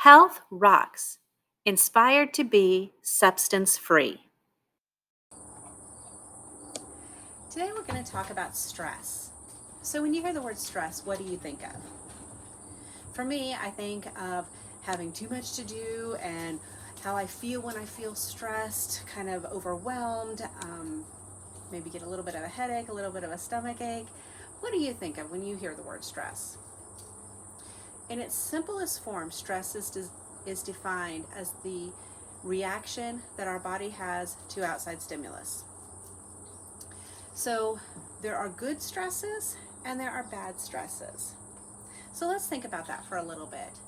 Health rocks. Inspired to be substance free. Today we're going to talk about stress. So, when you hear the word stress, what do you think of? For me, I think of having too much to do and how I feel when I feel stressed, kind of overwhelmed, maybe get a little bit of a headache, a little bit of a stomach ache. What do you think of when you hear the word stress? In its simplest form, stress is defined as the reaction that our body has to outside stimulus. So there are good stresses and there are bad stresses. So let's think about that for a little bit.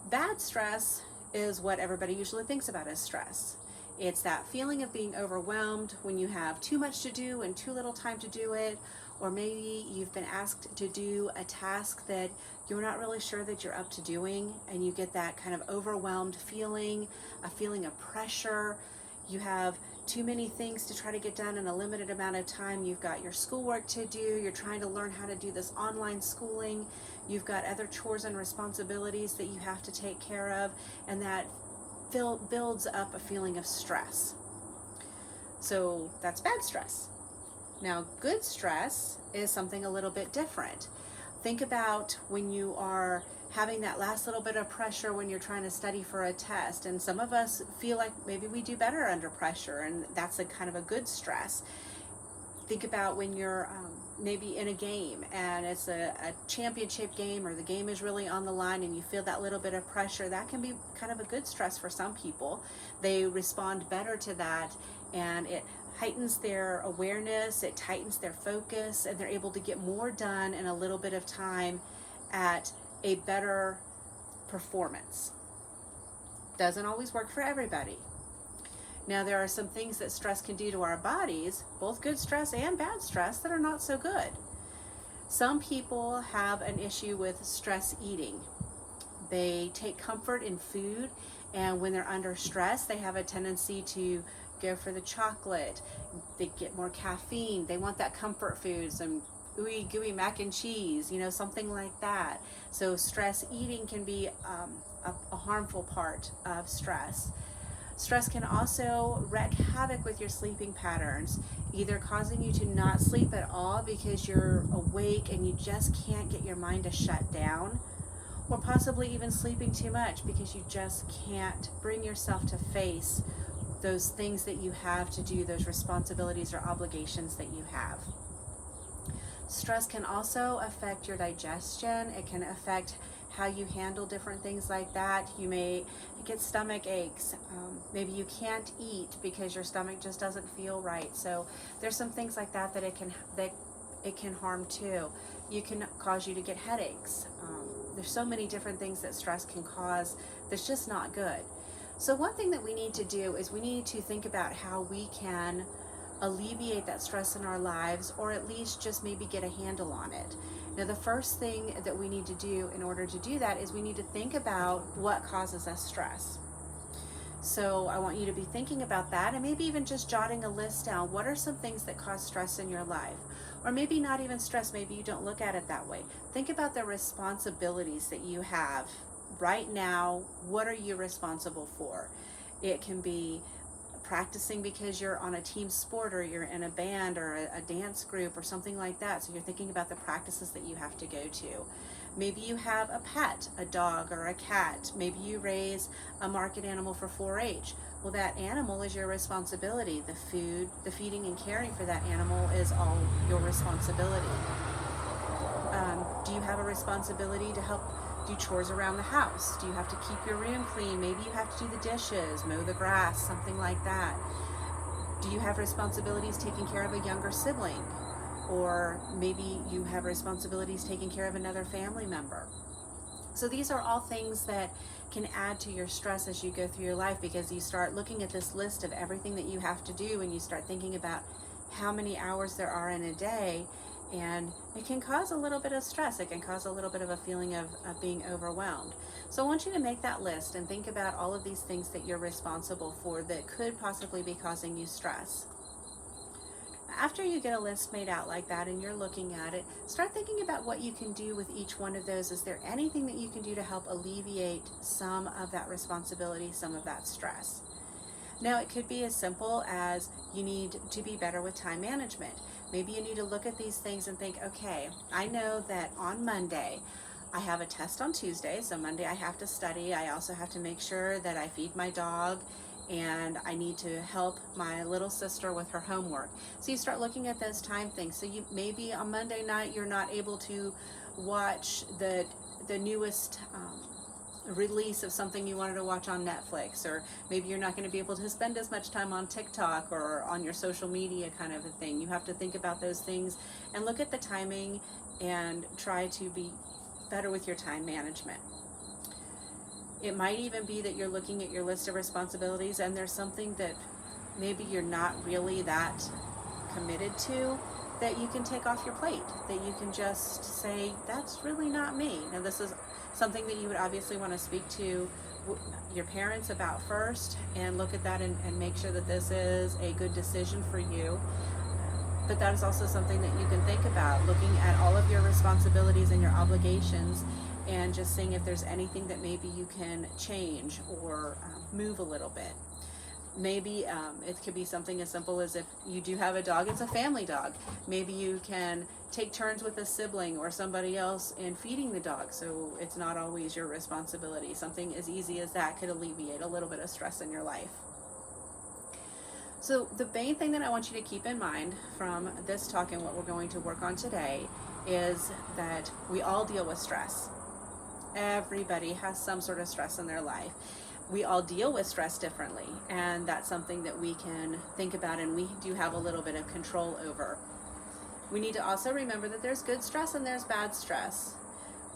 Bad stress is what everybody usually thinks about as stress. It's that feeling of being overwhelmed when you have too much to do and too little time to do it, or maybe you've been asked to do a task that you're not really sure that you're up to doing, and you get that kind of overwhelmed feeling, a feeling of pressure. You have too many things to try to get done in a limited amount of time. You've got your schoolwork to do, you're trying to learn how to do this online schooling, you've got other chores and responsibilities that you have to take care of, and that builds up a feeling of stress. So that's bad stress. Now, good stress is something a little bit different. Think about when you are having that last little bit of pressure when you're trying to study for a test. And some of us feel like maybe we do better under pressure, and that's a kind of a good stress. Think about when you're maybe in a game and it's a championship game, or the game is really on the line and you feel that little bit of pressure. That can be kind of a good stress for some people. They respond better to that, and it heightens their awareness, it tightens their focus, and they're able to get more done in a little bit of time at a better performance. Doesn't always work for everybody. Now, there are some things that stress can do to our bodies, both good stress and bad stress, that are not so good. Some people have an issue with stress eating. They take comfort in food, and when they're under stress, they have a tendency to go for the chocolate. They get more caffeine. They want that comfort food, some ooey gooey mac and cheese, something like that. So stress eating can be a harmful part of stress. Stress can also wreak havoc with your sleeping patterns, either causing you to not sleep at all because you're awake and you just can't get your mind to shut down, or possibly even sleeping too much because you just can't bring yourself to face those things that you have to do, those responsibilities or obligations that you have. Stress can also affect your digestion. It can affect how you handle different things like that. You may get stomach aches. Maybe you can't eat because your stomach just doesn't feel right. So there's some things like that that it can harm too. You can cause you to get headaches. There's so many different things that stress can cause that's just not good. So one thing that we need to do is we need to think about how we can alleviate that stress in our lives, or at least just maybe get a handle on it. Now, the first thing that we need to do in order to do that is we need to think about what causes us stress. So I want you to be thinking about that, and maybe even just jotting a list down. What are some things that cause stress in your life? Or maybe not even stress, maybe you don't look at it that way. Think about the responsibilities that you have right now. What are you responsible for? It can be practicing because you're on a team sport, or you're in a band or a dance group or something like that. So you're thinking about the practices that you have to go to. Maybe you have a pet, a dog or a cat. Maybe you raise a market animal for 4-H. Well, that animal is your responsibility. The food, the feeding and caring for that animal is all your responsibility. Do you have a responsibility to help do chores around the house? Do you have to keep your room clean? Maybe you have to do the dishes, mow the grass, something like that. Do you have responsibilities taking care of a younger sibling? Or maybe you have responsibilities taking care of another family member. So these are all things that can add to your stress as you go through your life, because you start looking at this list of everything that you have to do, and you start thinking about how many hours there are in a day, and it can cause a little bit of stress. It can cause a little bit of a feeling of being overwhelmed. So I want you to make that list and think about all of these things that you're responsible for that could possibly be causing you stress. After you get a list made out like that and you're looking at it, start thinking about what you can do with each one of those. Is there anything that you can do to help alleviate some of that responsibility, some of that stress? Now, it could be as simple as you need to be better with time management. Maybe you need to look at these things and think, okay, I know that on Monday, I have a test on Tuesday, so Monday I have to study. I also have to make sure that I feed my dog, and I need to help my little sister with her homework. So you start looking at those time things. So you maybe on Monday night you're not able to watch the newest release of something you wanted to watch on Netflix, or maybe you're not going to be able to spend as much time on TikTok or on your social media kind of a thing. You have to think about those things and look at the timing and try to be better with your time management. It might even be that you're looking at your list of responsibilities and there's something that maybe you're not really that committed to, that you can take off your plate, that you can just say, that's really not me. Now, this is something that you would obviously want to speak to your parents about first and look at that and make sure that this is a good decision for you. But that is also something that you can think about, looking at all of your responsibilities and your obligations and just seeing if there's anything that maybe you can change or move a little bit. Maybe it could be something as simple as, if you do have a dog, it's a family dog. Maybe you can take turns with a sibling or somebody else in feeding the dog, so it's not always your responsibility. Something as easy as that could alleviate a little bit of stress in your life. So the main thing that I want you to keep in mind from this talk and what we're going to work on today is that we all deal with stress. Everybody has some sort of stress in their life. We all deal with stress differently, and that's something that we can think about and we do have a little bit of control over. We need to also remember that there's good stress and there's bad stress.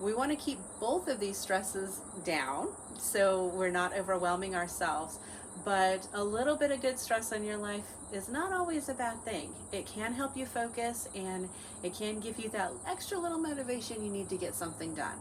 We want to keep both of these stresses down so we're not overwhelming ourselves, but a little bit of good stress in your life is not always a bad thing. It can help you focus and it can give you that extra little motivation you need to get something done.